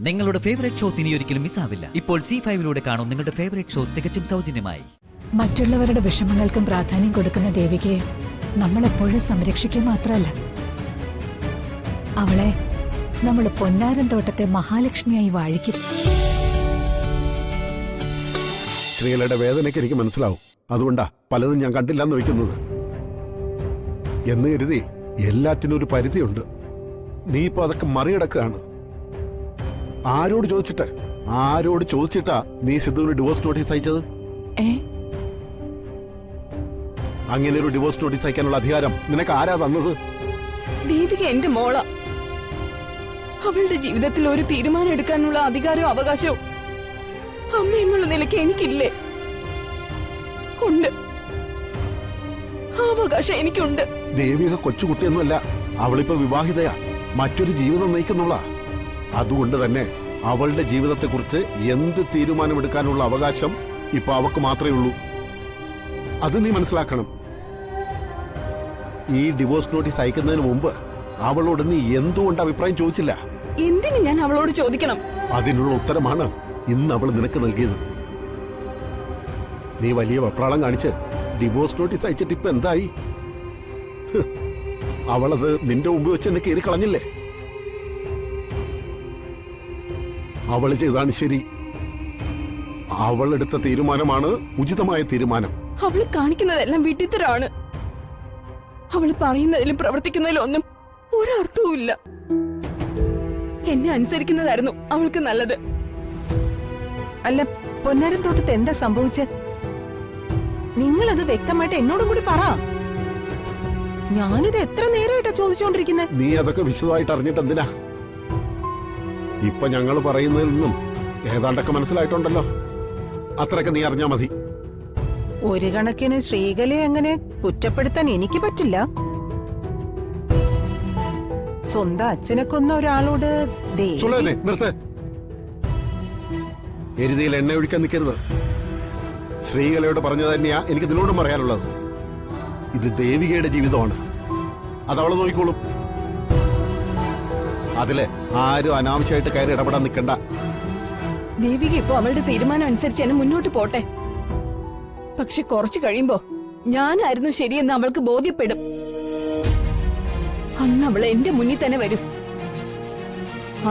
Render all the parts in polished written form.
നിങ്ങളുടെ favourite shows ഇനി ഒരിക്കലും മിസ്സാവില്ല. ഇപ്പോൾ C5 കാണും നിങ്ങളുടെ ഫേവറേറ്റ് ഷോസ് തികച്ചും സൗജന്യമായി. മറ്റുള്ളവരുടെ വിഷമങ്ങൾക്കും പ്രാധാന്യം കൊടുക്കുന്ന ദേവികയെ നമ്മൾ എപ്പോഴും സംരക്ഷിക്കുക മാത്രമല്ല, അവളെ നമ്മൾ പൊന്നാരൻ തോട്ടത്തെ മഹാലക്ഷ്മിയായി വാഴിക്കും. ശ്രീലയുടെ വേദനയ്ക്ക് എനിക്ക് മനസ്സിലാവും. അതുകൊണ്ടാ പലതും ഞാൻ കണ്ടില്ലെന്ന് വെക്കുന്നത്. എന്ന് കരുതി എല്ലാത്തിനും ഒരു പരിധിയുണ്ട്. നീ ഇപ്പൊ അതൊക്കെ മറികടക്കുകയാണ്. ആരോട് ചോദിച്ചിട്ടാ നീ സിദ്ധുവിന് ഡിവോഴ്സ് നോട്ടീസ് അയച്ചത്? അങ്ങനെ ഒരു ഡിവോഴ്സ് നോട്ടീസ് അയക്കാനുള്ള അധികാരം നിനക്ക് ആരാ തന്നത്? ദേവിക എന്റെ മോള. അവളുടെ ജീവിതത്തിൽ ഒരു തീരുമാനം എടുക്കാനുള്ള അധികാരവും അവകാശവും അമ്മ എന്നുള്ള നിലയ്ക്ക് എനിക്കില്ലേ? ഉണ്ട്, ആ അവകാശം എനിക്കുണ്ട്. ദേവിക കൊച്ചുകുട്ടിയൊന്നുമല്ല. അവളിപ്പോ വിവാഹിതയാ, മറ്റൊരു ജീവിതം നയിക്കുന്നുള്ള. അതുകൊണ്ട് തന്നെ അവളുടെ ജീവിതത്തെക്കുറിച്ച് എന്ത് തീരുമാനമെടുക്കാനുള്ള അവകാശം ഇപ്പൊ അവക്ക് മാത്രമേ ഉള്ളൂ. അത് നീ മനസ്സിലാക്കണം. ഈ ഡിവോഴ്സ് നോട്ടീസ് അയക്കുന്നതിന് മുമ്പ് അവളോട് നീ എന്തുകൊണ്ട് അഭിപ്രായം ചോദിച്ചില്ല? എന്തിന് ഞാൻ അവളോട് ചോദിക്കണം? അതിനുള്ള ഉത്തരമാണ് ഇന്ന് അവൾ നിനക്ക് നൽകിയത്. നീ വലിയ വെപ്രാളം കാണിച്ച് ഡിവോഴ്സ് നോട്ടീസ് അയച്ചിട്ട് ഇപ്പൊ എന്തായി? അവളത് നിന്റെ മുമ്പ് വെച്ച് എന്നെ കയറി കളഞ്ഞില്ലേ? അവള് ചെയ്താണ് ശരി. അവളെടുത്ത തീരുമാനമാണ് ഉചിതമായ തീരുമാനം. അവള് കാണിക്കുന്നതെല്ലാം വിഡ്ഢിത്തരമാണ്. അവള് പറയുന്നതിലും പ്രവർത്തിക്കുന്നതിലും ഒന്നും ഒരർത്ഥവും ഇല്ല. എന്നെ അനുസരിക്കുന്നതായിരുന്നു അവൾക്ക് നല്ലത്. അല്ല, പൊന്നാരൻ തോട്ടത്ത് എന്താ സംഭവിച്ച? നിങ്ങളത് വ്യക്തമായിട്ട് എന്നോടും കൂടി പറ. ഞാനിത് എത്ര നേരമായിട്ടാ ചോദിച്ചോണ്ടിരിക്കുന്നത്. നീ അതൊക്കെ വിശദമായിട്ട് അറിഞ്ഞിട്ട് എന്തിനാ? ഇപ്പൊ ഞങ്ങൾ പറയുന്നതിൽ നിന്നും ഏതാണ്ടൊക്കെ മനസ്സിലായിട്ടുണ്ടല്ലോ. അത്രയൊക്കെ നീ അറിഞ്ഞാ മതി. ഒരു കണക്കിന് ശ്രീകലയെ അങ്ങനെ കുറ്റപ്പെടുത്താൻ എനിക്ക് പറ്റില്ല. സ്വന്തം അച്ഛനെ കൊന്ന ഒരാളോട് നിർത്ത്. എരുതിയിൽ എണ്ണ ഒഴിക്കാൻ നിൽക്കരുത്. ശ്രീകലയോട് പറഞ്ഞത് തന്നെയാ എനിക്ക് നിന്നോടും പറയാനുള്ളത്. ഇത് ദേവികയുടെ ജീവിതമാണ്. അതവള് നോക്കിക്കോളും. അതില് ആരും അനാവശ്യമായിട്ട് കയറി ഇടപെടാൻ നിൽക്കണ്ട. ദേവിക ഇപ്പൊ അവളുടെ തീരുമാനം അനുസരിച്ച് എന്നെ മുന്നോട്ട് പോട്ടെ. പക്ഷെ കുറച്ചു കഴിയുമ്പോ ഞാനായിരുന്നു ശരിയെന്ന് അവൾക്ക് ബോധ്യപ്പെടും. അന്ന് അവൾ എന്റെ മുന്നിൽ തന്നെ വരും.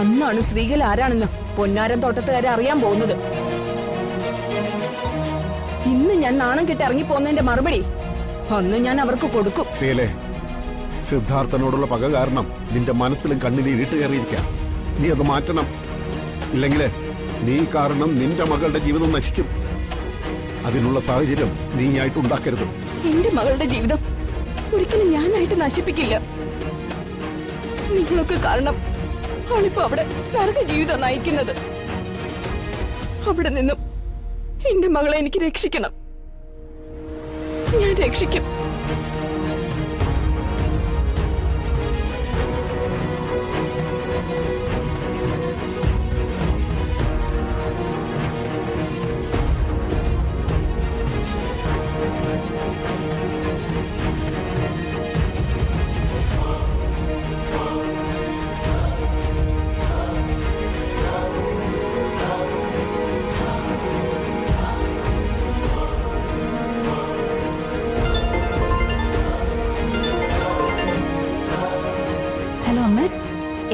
അന്നാണ് ശ്രീകല ആരാണെന്ന് പൊന്നാരൻ തോട്ടത്തുകാരെ അറിയാൻ പോകുന്നത്. ഇന്ന് ഞാൻ നാണം കെട്ട് ഇറങ്ങിപ്പോന്നതിന്റെ മറുപടി അന്ന് ഞാൻ അവർക്ക് കൊടുക്കും. ശ്രീലേ, സിദ്ധാർത്ഥനോടുള്ള പക കാരണം നിന്റെ മനസ്സിലും കണ്ണിലും ഇരുട്ട് കയറിയിരിക്കാം. നീ അത് മാറ്റണം. ഇല്ലെങ്കില് നീ കാരണം നിന്റെ മകളുടെ ജീവിതം നശിക്കും. അതിനുള്ള സാഹചര്യം നീയായിട്ട് ഉണ്ടാക്കരുത്. എന്റെ മകളുടെ ജീവിതം ഒരിക്കലും ഞാനായിട്ട് നശിപ്പിക്കില്ല. നിങ്ങളൊക്കെ കാരണം അവളിപ്പോ അവിടെ നരക ജീവിതം നയിക്കുന്നത്. അവിടെ നിന്നും എന്റെ മകളെ എനിക്ക് രക്ഷിക്കണം. ഞാൻ രക്ഷിക്കും.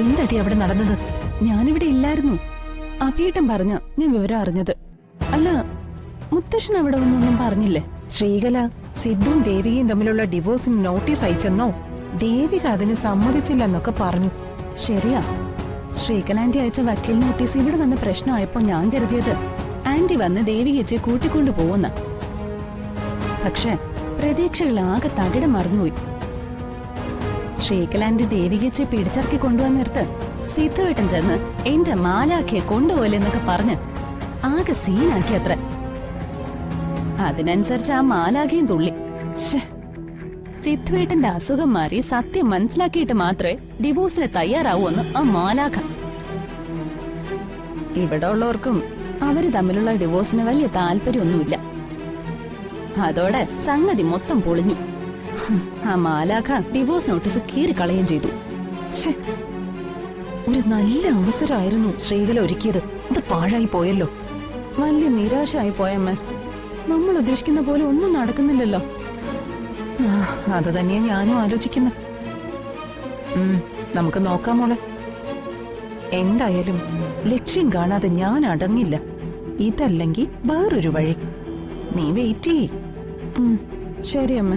എന്താടി അവിടെ നടന്നത്? ഞാനിവിടെ ഇല്ലായിരുന്നു. അഭിയേട്ടൻ പറഞ്ഞ ഞാൻ വിവരം അറിഞ്ഞത്. അല്ല, മുത്തശ്ശൻ അവിടെ ഒന്നൊന്നും പറഞ്ഞില്ലേ? ശ്രീകല സിദ്ധുവും ദേവികയും തമ്മിലുള്ള ഡിവോഴ്സിന് നോട്ടീസ് അയച്ചെന്നോ ദേവിക അതിന് സമ്മതിച്ചില്ലെന്നൊക്കെ പറഞ്ഞു. ശരിയാ, ശ്രീകല ആന്റി അയച്ച വക്കീൽ നോട്ടീസ് ഇവിടെ വന്ന് പ്രശ്നമായപ്പോ ഞാൻ കരുതിയത് ആന്റി വന്ന് ദേവികയെ കൂട്ടിക്കൊണ്ടു പോവുന്ന. പക്ഷെ പ്രതീക്ഷകൾ ആകെ തകിടം മറിഞ്ഞുപോയി. ശ്രീകലാന്റി ദേവികയെ പിടിച്ചിറക്കി കൊണ്ടുവന്നിടത്ത് സിദ്ധുവേട്ടൻ ചെന്ന് എന്റെ മാലാഖയെ കൊണ്ടുപോലെന്നൊക്കെ പറഞ്ഞ് ആകെ സീനാക്കി അത്ര. അതിനനുസരിച്ച് ആ മാലാഖയും തുള്ളി. സിദ്ധുവേട്ടന്റെ അസുഖം മാറി സത്യം മനസ്സിലാക്കിയിട്ട് മാത്രമേ ഡിവോഴ്സിന് തയ്യാറാവൂന്ന് ആ മാലാഖ. ഇവിടെ ഉള്ളവർക്കും അവര് തമ്മിലുള്ള ഡിവോഴ്സിന് വലിയ താല്പര്യമൊന്നുമില്ല. അതോടെ സംഗതി മൊത്തം പൊളിഞ്ഞു. ആ മാലാഖ ഡിവോഴ്സ് നോട്ടീസ് കീറിക്കളയുകയും ചെയ്തു. ഒരു നല്ല അവസരമായിരുന്നു ശ്രീകല ഒരുക്കിയത്. അത് പാഴായി പോയല്ലോ. വലിയ നിരാശയായി പോയമ്മേ. നമ്മൾ ഉദ്ദേശിക്കുന്ന പോലെ ഒന്നും നടക്കുന്നില്ലല്ലോ. അത് തന്നെയാ ഞാനും ആലോചിക്കുന്നത്. നമുക്ക് നോക്കാം മോളെ. എന്തായാലും ലക്ഷ്യം കാണാതെ ഞാൻ അടങ്ങില്ല. ഇതല്ലെങ്കിൽ വേറൊരു വഴി. നീ വെയിറ്റ് ചെയ്യ്. ശരി അമ്മ.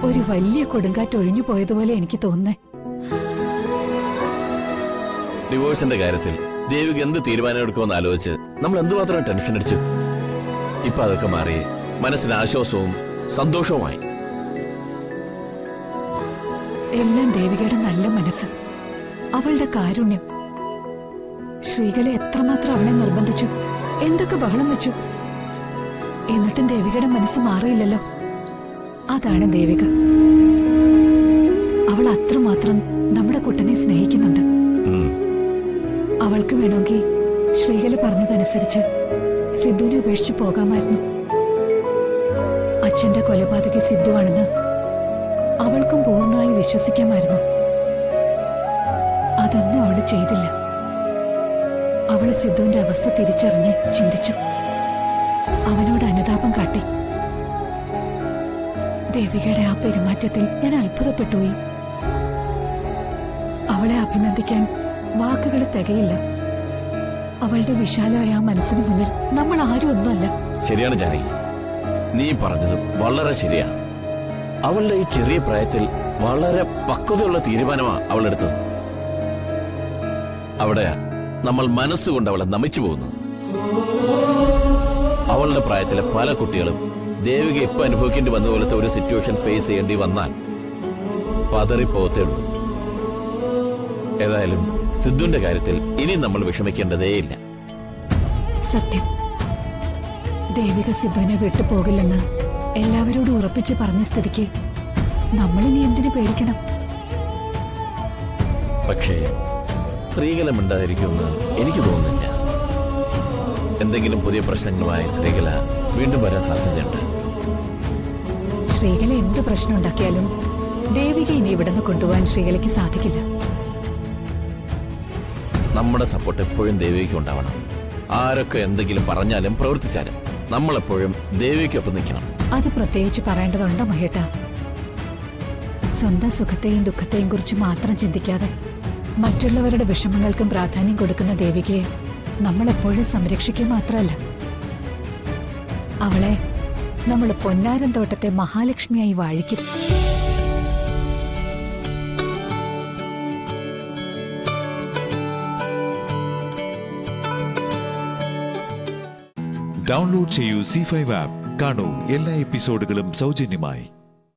ഒരു വലിയ കൊടുങ്കാറ്റ് ഒഴിഞ്ഞു പോയതുപോലെ എനിക്ക് തോന്നുന്നേ. ഡിവോഴ്സിന്റെ കാര്യത്തിൽ ദേവിക എന്ത് തീരുമാനം എടുക്കുമെന്ന് ആലോചിച്ച് നമ്മൾ എന്തുമാത്രം ടെൻഷൻ അടിച്ചു. ഇപ്പൊ അതൊക്കെ മാറി മനസ്സിന് ആശ്വാസവും സന്തോഷവുമായി. എല്ലാം ദേവികയുടെ നല്ല മനസ്സ്, അവളുടെ കാരുണ്യം. ശ്രീകല എത്രമാത്രം അവളെ നിർബന്ധിച്ചു, എന്തൊക്കെ ബഹളം വെച്ചു. എന്നിട്ടും ദേവികയുടെ മനസ്സ് മാറിയില്ലല്ലോ. അതാണ് ദേവിക. അവൾ അത്രമാത്രം നമ്മുടെ കുട്ടനെ സ്നേഹിക്കുന്നുണ്ട്. അവൾക്ക് വേണമെങ്കിൽ ശ്രീകല പറഞ്ഞതനുസരിച്ച് സിദ്ധുവിനെ ഉപേക്ഷിച്ചു പോകാമായിരുന്നു. അച്ഛന്റെ കൊലപാതകി സിദ്ധുവാണെന്ന് അവൾക്കും പൂർണ്ണമായി വിശ്വസിക്കാമായിരുന്നു. അതൊന്നും അവള് ചെയ്തില്ല. അവള് സിദ്ധുവിന്റെ അവസ്ഥ തിരിച്ചറിഞ്ഞ് ചിന്തിച്ചു. അവനോട് അനുതാപം കാട്ടി. ദേവികയുടെ ആ പെരുമാറ്റത്തിൽ ഞാൻ അത്ഭുതപ്പെട്ടുപോയി. അവളെ അഭിനന്ദിക്കാൻ വാക്കുകൾ തികയില്ല. അവളുടെ വിശാലമായ ആ മനസ്സിന് മുന്നിൽ നമ്മൾ ആരും ഒന്നുമല്ല. ശരിയാണ് ജാനകി, നീ പറഞ്ഞത് വളരെ ശരിയാണ്. അവളുടെ ഈ ചെറിയ പ്രായത്തിൽ വളരെ പക്വതയുള്ള തീരുമാനമാണ് അവൾ എടുത്തത്. അവിടെ നമ്മൾ മനസ്സുകൊണ്ട് അവളെ നമിച്ചു പോകുന്നത്. അവളുടെ പ്രായത്തിലെ പല കുട്ടികളും ദേവിക ഇപ്പൊ അനുഭവിക്കേണ്ടി വന്ന പോലത്തെ ഒരു സിറ്റുവേഷൻ ഫേസ് ചെയ്യേണ്ടി വന്നാൽ പതറിപ്പോകത്തേ ഉള്ളൂ. ഏതായാലും സിദ്ധുവിന്റെ കാര്യത്തിൽ ഇനി നമ്മൾ വിഷമിക്കേണ്ടതേയില്ല. സത്യം, ദേവിക സിദ്ധുവിനെ വിട്ടുപോകില്ലെന്ന് എല്ലാവരോടും ഉറപ്പിച്ച് പറഞ്ഞ സ്ഥിതിക്ക് നമ്മളിനി എന്തിനു പേടിക്കണം? പക്ഷേ ശ്രീകല മിണ്ടാതിരിക്കുമെന്ന് എനിക്ക് തോന്നുന്നില്ല. എന്തെങ്കിലും പുതിയ പ്രശ്നങ്ങളുമായി ശ്രീകല വീണ്ടും വരാൻ സാധ്യതയുണ്ട്. ശ്രീകല എന്ത് പ്രശ്നം ഉണ്ടാക്കിയാലും ദേവിക ഇനി ഇവിടുന്ന് കൊണ്ടുപോകാൻ ശ്രീകലയ്ക്ക് സാധിക്കില്ല. നമ്മുടെ സപ്പോർട്ട് എപ്പോഴും ദേവിക്ക് ഉണ്ടാവണം. ആരൊക്കെ എന്തെങ്കിലും പറഞ്ഞാലും പ്രവർത്തിച്ചാലും നമ്മളെപ്പോഴും ദേവിക്കൊപ്പം നിൽക്കണം. അത് പ്രത്യേകിച്ച് പറയേണ്ടതുണ്ടോ മഹേട്ട? സ്വന്തം സുഖത്തെയും ദുഃഖത്തെയും കുറിച്ച് മാത്രം ചിന്തിക്കാതെ മറ്റുള്ളവരുടെ വിഷമങ്ങൾക്കും പ്രാധാന്യം കൊടുക്കുന്ന ദേവികയെ നമ്മളെപ്പോഴും സംരക്ഷിക്കുക മാത്രമല്ല, അവളെ നമ്മൾ പൊന്നാരൻ തോട്ടത്തെ മഹാലക്ഷ്മിയായി വാഴിക്കും. ഡൗൺലോഡ് ചെയ്യൂ C5 ആപ്പ്. കാണൂ എല്ലാ എപ്പിസോഡുകളും സൗജന്യമായി.